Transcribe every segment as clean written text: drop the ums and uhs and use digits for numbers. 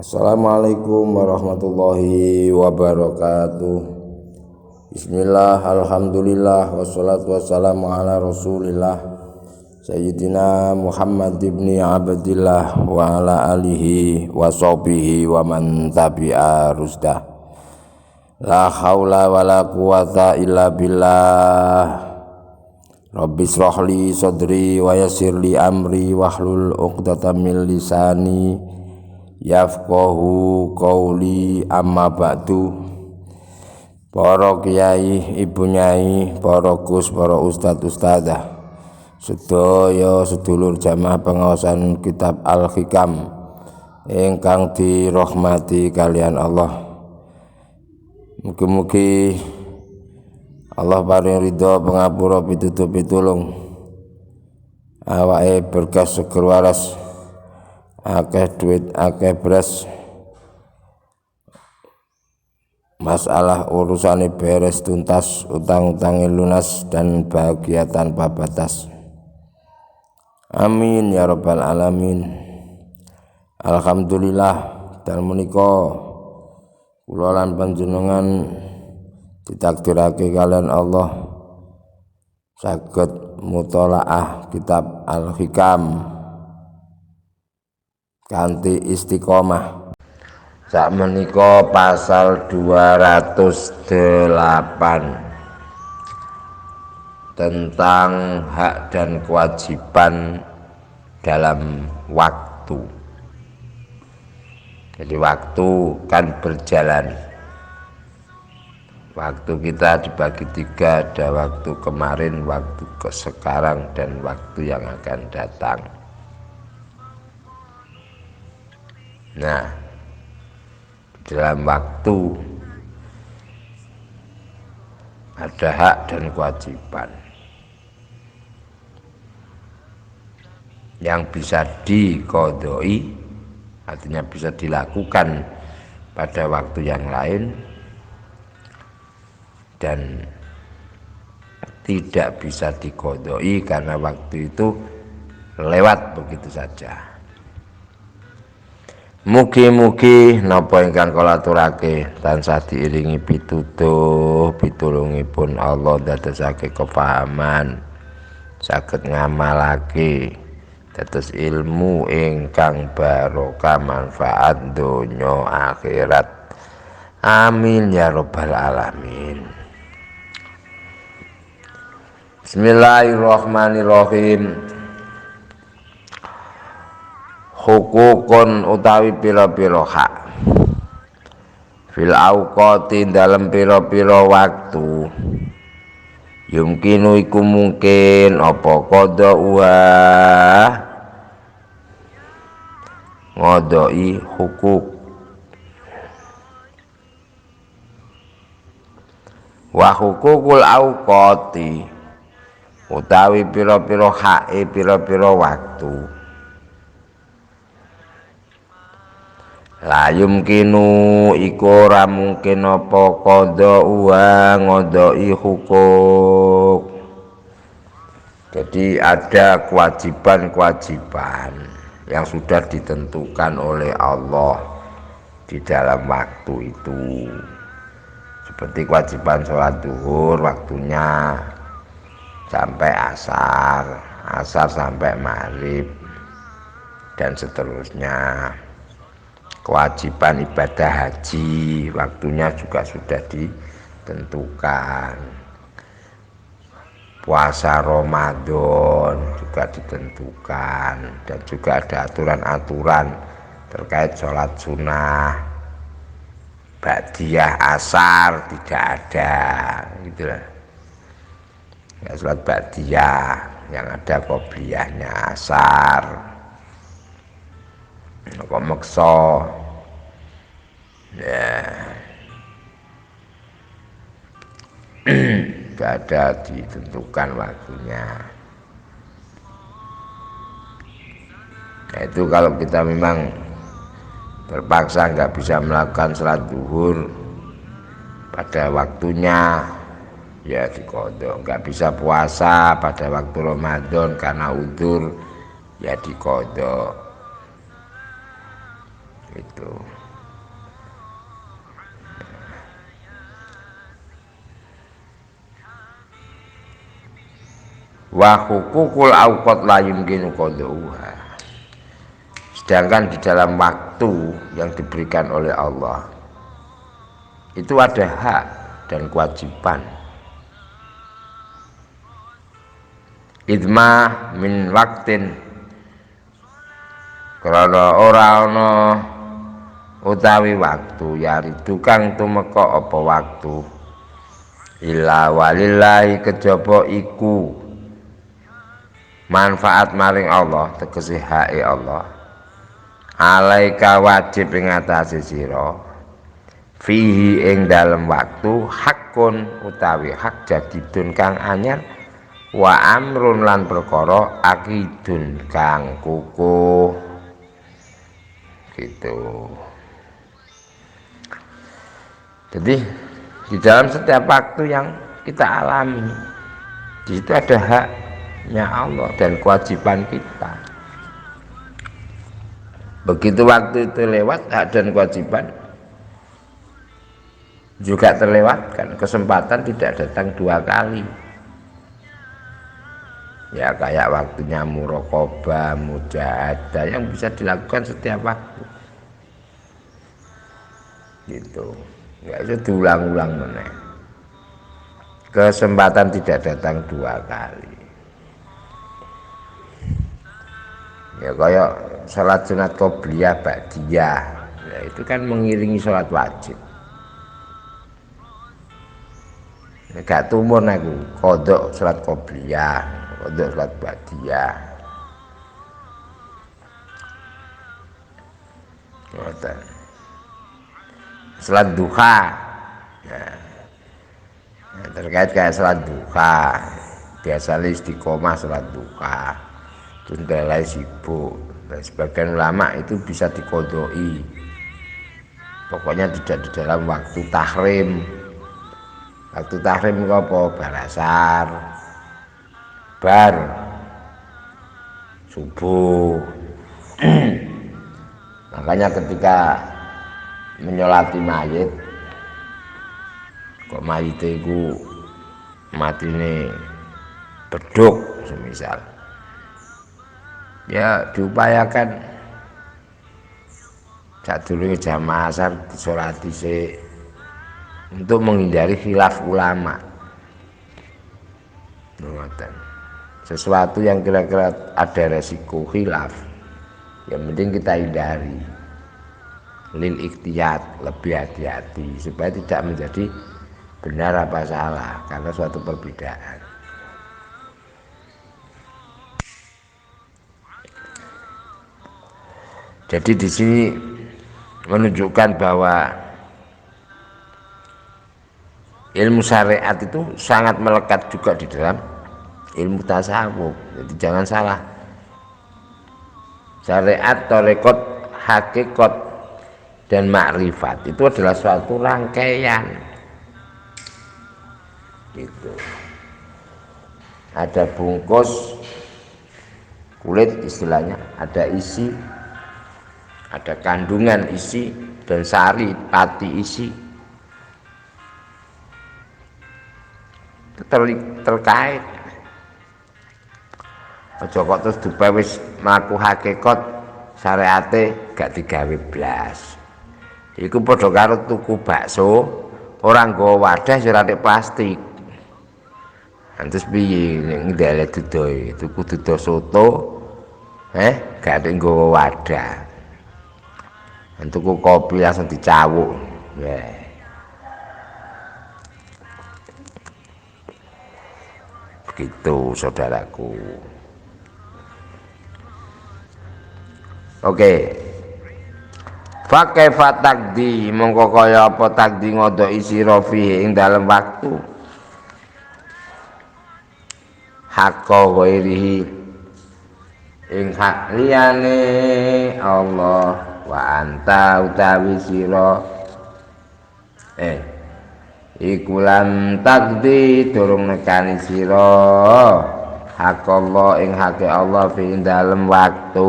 Assalamualaikum warahmatullahi wabarakatuh. Bismillah, alhamdulillah, wassalatu wassalamu ala rasulillah Sayyidina Muhammad ibni Abdillah wa ala alihi wa sahbihi wa man tabi'a rusdah. La haula wa la quwata illa billah. Rabbi shrahli sadri wa yassirli amri wahlul 'uqdatam min lisani yafqahu qauli, amma ba'du. Para kiai, ibu nyai, para gus, para ustad-ustadzah, sedaya sedulur jamaah pengawasan kitab Al-Hikam ingkang dirahmati kalian Allah. Mugi-mugi Allah paring ridho, pangapura, pitutuh pitulung, awake berkah seger waras, akeh duit, akeh beras, masalah urusane beres tuntas, utang-utange lunas, dan bahagia tanpa batas. Amin ya rabbal alamin. Alhamdulillah, dan menika kula lan panjenengan ditakdirake kalian Allah saged mutalaah kitab Al-Hikam kanthi istiqomah. Sak menika pasal 208 tentang hak dan kewajiban dalam waktu. Jadi waktu kan berjalan. Waktu kita dibagi tiga, ada waktu kemarin, waktu sekarang, dan waktu yang akan datang. Nah, dalam waktu ada hak dan kewajiban yang bisa diqodoi, artinya bisa dilakukan pada waktu yang lain, dan tidak bisa diqodoi karena waktu itu lewat begitu saja. Mugi-mugi napa ingkang kula aturake tansah diiringi pitutuh pitulungipun Allah dadosake kepahaman, saged ngamalake dados ilmu ingkang barokah manfaat donya akhirat. Amin ya rabbal alamin. Bismillahirrahmanirrahim. Hukukun utawi pira-pira hak fil auqati dalem pira-pira waktu yumkinu iku mungkin apa qada ngodoi hukuk wa hukukul auqati utawi pira-pira hake pira-pira waktu la yumkinu iku ora mungkin apa qada ngodoi hukuk. Jadi ada kewajiban-kewajiban yang sudah ditentukan oleh Allah di dalam waktu itu, seperti kewajiban sholat zuhur waktunya sampai asar, asar sampai maghrib, dan seterusnya. Kewajiban ibadah haji waktunya juga sudah ditentukan. Puasa Ramadan juga ditentukan, dan juga ada aturan-aturan terkait sholat sunnah. Ba'diyah asar tidak ada, gitulah. Ya, sholat ba'diyah, yang ada qobliyahnya asar. Kok maksa ya gak ada ditentukan waktunya. Nah, itu kalau kita memang terpaksa nggak bisa melakukan sholat zuhur pada waktunya, ya diqodho. Nggak bisa puasa pada waktu Ramadan karena udzur, ya diqodho. itu. Wa hukukul awqat la yumkinu qadauha. Sedangkan di dalam waktu yang diberikan oleh Allah itu ada hak dan kewajiban. Idma min waktin, karena ora ana utawi waktu yari tukang tumeka apa waktu illa walillahi kejaba iku manfaat maring Allah, tegese hake Allah. Alaika wajib ing atase sira fihi ing dalem waktu hakun utawi hak jadidun kang anyar wa amrun lan perkara akidun kang kukuh gitu. Jadi di dalam setiap waktu yang kita alami di situ ada haknya Allah dan kewajiban kita. Begitu waktu itu lewat, hak dan kewajiban juga terlewatkan. Kesempatan tidak datang dua kali. Ya kayak waktunya muraqabah, mujahadah yang bisa dilakukan setiap waktu. Gitu. Enggak itu diulang-ulang meneh. Kesempatan tidak datang dua kali. Ya kayak salat sunat qobliyah ba'diyah, ya itu kan mengiringi salat wajib. Gak tumun aku kodok salat qobliyah, kodok salat ba'diyah. Salat duha, nah, terkait kayak salat duha, biasanya istiqomah salat duha. Tundalai sibuk. Dan sebagian ulama itu bisa dikodoi. Pokoknya tidak di dalam waktu tahrim. Waktu tahrim itu apa? Barasar, bar, subuh. Makanya ketika menyolati mayit, kok mayit itu mati ini beduk semisal. Ya diupayakan sadurunge jamaah asar disolati sik untuk menghindari khilaf ulama. Sesuatu yang kira-kira ada resiko khilaf, yang penting kita hindari. Lil ikhtiyat, lebih hati-hati supaya tidak menjadi benar apa salah karena suatu perbedaan. Jadi di sini menunjukkan bahwa ilmu syariat itu sangat melekat juga di dalam ilmu tasawuf. Jadi jangan salah. Syariat, tarekat, hakikat dan makrifat itu adalah suatu rangkaian. Gitu. Ada bungkus kulit istilahnya, ada isi, ada kandungan isi dan sari pati isi. Itu terkait. Aja kok terus dipewis mlaku hakikat syariate gak digawe blas. Iku padha karo tuku bakso, ora nggawa wadah ora plastik. Terus piye nek ndelek dudoe, tuku dudo soto, gak ada nggawa wadah. Tuku kopi langsung dicawuk. Begitu saudaraku. Oke. Fakaifa takdi mongko kaya apa takdi ngodoki sira fihi ing dalem waktu. Hakka ghairihi ing hak liyane Allah wa anta utawi sira iku lam takdi durung nekani sira hak Allah ing hake Allah fi dalem waktu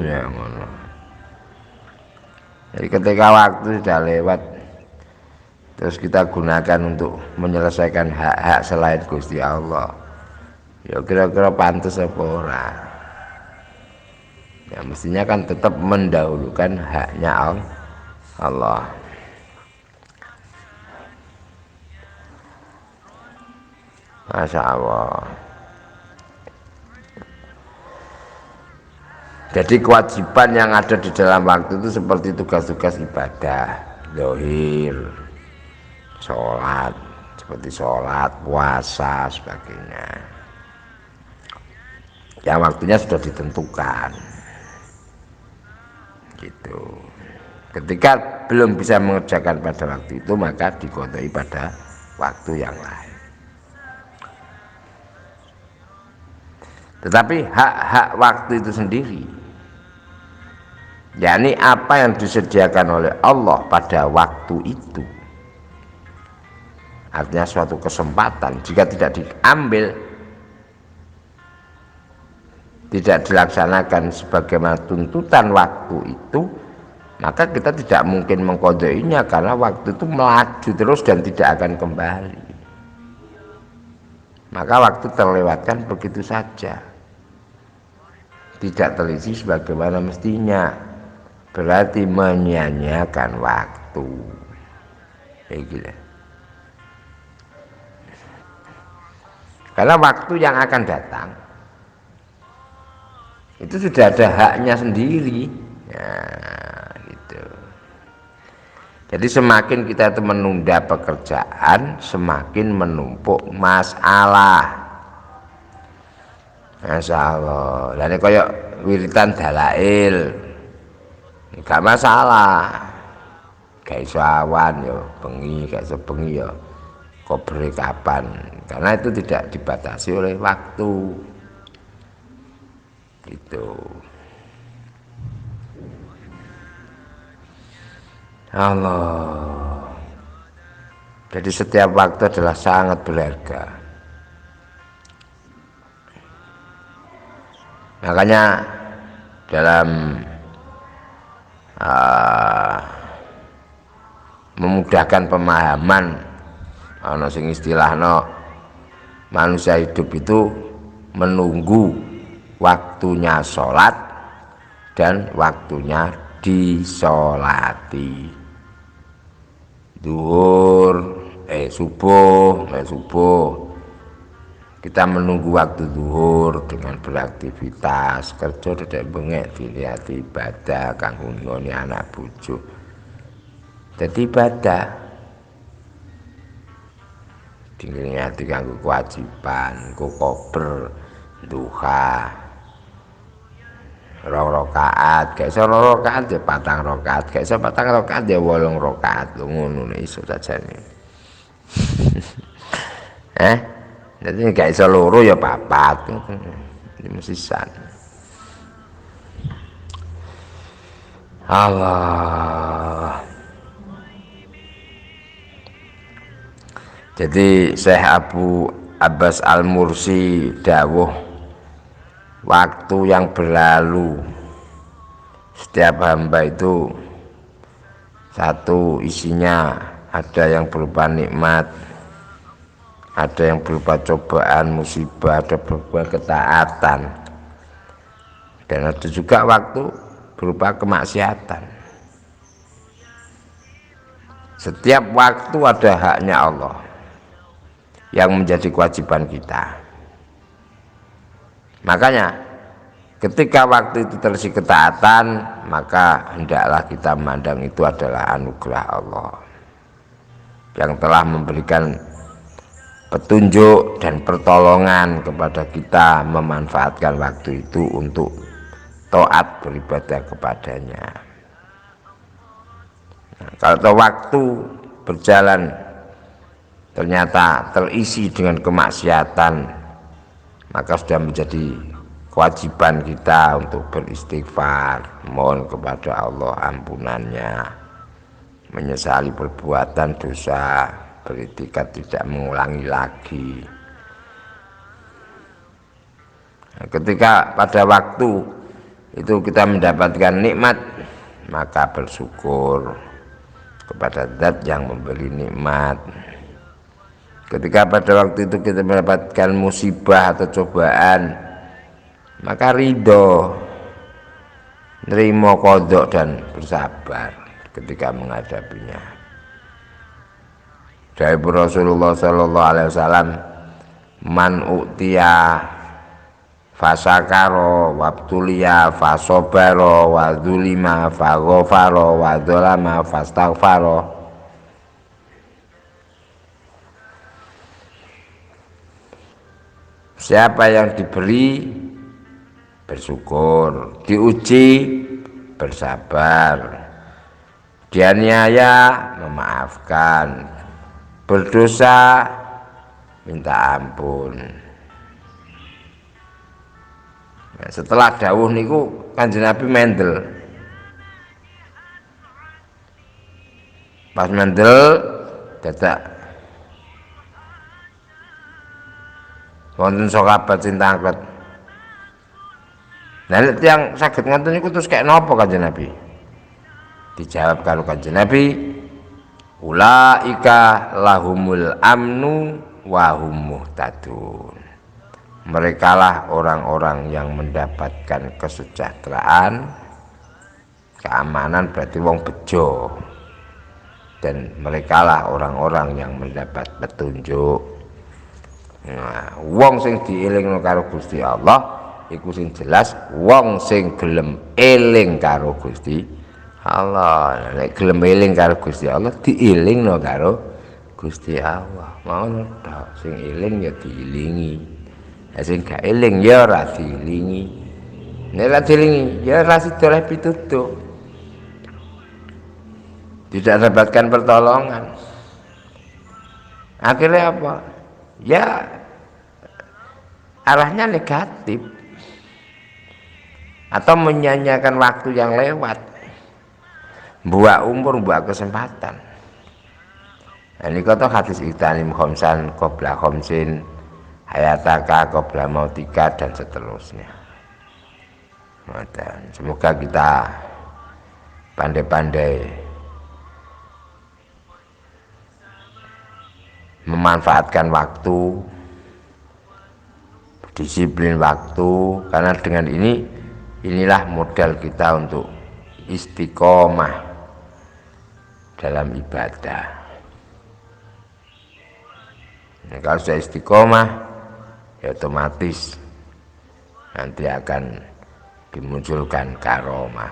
ya ngono. ketika waktu sudah lewat terus kita gunakan untuk menyelesaikan hak-hak selain Gusti Allah, ya kira-kira pantas apa ora? Ya mestinya kan tetap mendahulukan haknya Allah. Masya Allah. Jadi kewajiban yang ada di dalam waktu itu seperti tugas-tugas ibadah, zahir, sholat, seperti sholat, puasa, sebagainya. Yang waktunya sudah ditentukan, gitu. Ketika belum bisa mengerjakan pada waktu itu, maka diqodoi pada waktu yang lain. Tetapi hak-hak waktu itu sendiri, yakni apa yang disediakan oleh Allah pada waktu itu, artinya suatu kesempatan, jika tidak diambil, tidak dilaksanakan sebagaimana tuntutan waktu itu, maka kita tidak mungkin mengqodainya, karena waktu itu melaju terus dan tidak akan kembali. Maka waktu terlewatkan begitu saja, tidak terisi sebagaimana mestinya, berarti menyia-nyiakan waktu. Gitu. Karena waktu yang akan datang itu sudah ada haknya sendiri, ya, gitu. Jadi semakin kita itu menunda pekerjaan, semakin menumpuk masalah. Masya Allah. Dan kayak wiritan dalail, gak masalah. Gak iso awan yo, bengi, gak iso bengi yo, kobre kapan? Karena itu tidak dibatasi oleh waktu. Gitu. Allah. Jadi setiap waktu adalah sangat berharga. Makanya dalam memudahkan pemahaman, ana sing istilahno manusia hidup itu menunggu waktunya sholat dan waktunya disolati. Duhur, subuh kita menunggu waktu zuhur dengan beraktivitas, kerja tidak bengek, dilihat ibadah, kanggo ngoni anak bojo. Jadi ibadah dilihat kanggo kewajiban, kanggo kober, duha, rong rakaat, gak iso rong rakaat ya patang rakaat, gak iso patang rakaat ya 8 rakaat, lho ngono iso sajane. Jadi gak iso loro ya papat, ini mesti san. Allah. Jadi Syekh Abu Abbas Al-Mursi dawuh, waktu yang berlalu setiap hamba itu satu isinya ada yang berupa nikmat, ada yang berupa cobaan, musibah, ada berupa ketaatan, dan ada juga waktu berupa kemaksiatan. Setiap waktu ada haknya Allah yang menjadi kewajiban kita. Makanya ketika waktu itu terisi ketaatan, maka hendaklah kita memandang itu adalah anugerah Allah yang telah memberikan petunjuk dan pertolongan kepada kita memanfaatkan waktu itu untuk taat beribadah kepadanya. Nah, kalau waktu berjalan ternyata terisi dengan kemaksiatan, maka sudah menjadi kewajiban kita untuk beristighfar, mohon kepada Allah ampunannya, menyesali perbuatan dosa, beriktikad tidak mengulangi lagi. Nah, ketika pada waktu itu kita mendapatkan nikmat, maka bersyukur kepada zat yang memberi nikmat. Ketika pada waktu itu kita mendapatkan musibah atau cobaan, maka ridho, nerima qadha dan bersabar ketika menghadapinya. Dari Rasulullah sallallahu alaihi wasallam, man u'tiya fasakaro wabtuliya fasobaro wadulima faghofaro wadolama fastaghfaro. Siapa yang diberi bersyukur, diuji bersabar, dianiaya memaafkan, berdosa minta ampun. Nah, setelah dawuh niku Kanjeng Nabi mendel. Pas mendel dadak wonten sahabat sing tanglet. Nah, yang saged ngoten niku terus kayak napa Kanjeng Nabi? Dijawab karo Kanjeng Nabi, ulaika lahumul amnu wa hum muhtadun. Merekalah orang-orang yang mendapatkan kesejahteraan, keamanan berarti wong bejo. Dan merekalah orang-orang yang mendapat petunjuk. Nah, wong sing dielingno karo Gusti Allah iku sing jelas wong sing gelem eling karo Gusti Allah. Nek gelem eling karo Gusti Allah dielingno karo Gusti Allah. Ngono tok, sing eling ya dielingi. Sing gak eling ya ora dielingi. Nek ora dielingi ya ora sida oleh pitutuh. Tidak mendapatkan pertolongan. Akhirnya apa? Ya arahnya negatif atau menyanyiakan waktu yang lewat, buat umur, buat kesempatan. Ini kata hadis iktanim khomsan qabla khomsin hayataka qabla mautika dan seterusnya. Semoga kita pandai-pandai memanfaatkan waktu, disiplin waktu, karena dengan inilah modal kita untuk istiqomah dalam ibadah. Nah, kalau sudah istiqomah ya otomatis nanti akan dimunculkan karomah,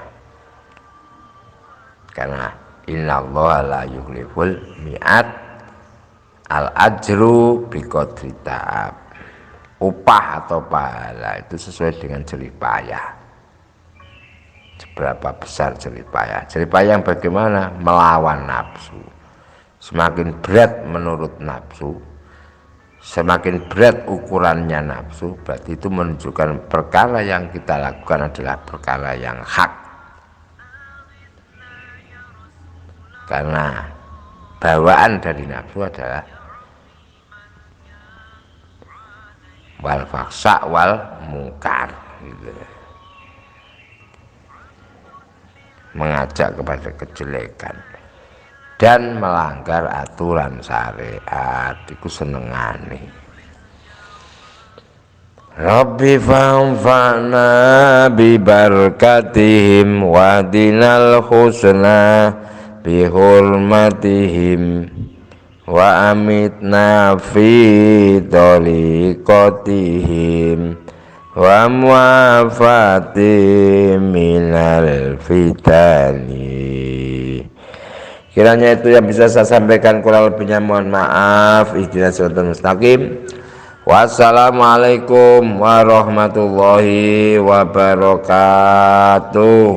karena innallaha la yukhliful mi'ad, al ajru biqadri ta'ab. Upah atau pahala itu sesuai dengan jerih payah. Seberapa besar jerih payah? Jerih payah yang bagaimana? Melawan nafsu. Semakin berat menurut nafsu, semakin berat ukurannya nafsu, berarti itu menunjukkan perkara yang kita lakukan adalah perkara yang hak. Karena bawaan dari nafsu adalah wal faksa wal mungkar, gitu. Mengajak kepada kejelekan dan melanggar aturan syariat, iku senengane. Rabbi fa'anfa'na bi barakatihim wa dinal husna bi hurmatihim wa amitna fi tariqatihim wa muafati minal fitani. Kiranya itu yang bisa saya sampaikan, kurang lebihnya mohon maaf. Ihdinas siratal mustaqim. Wassalamualaikum warahmatullahi wabarakatuh.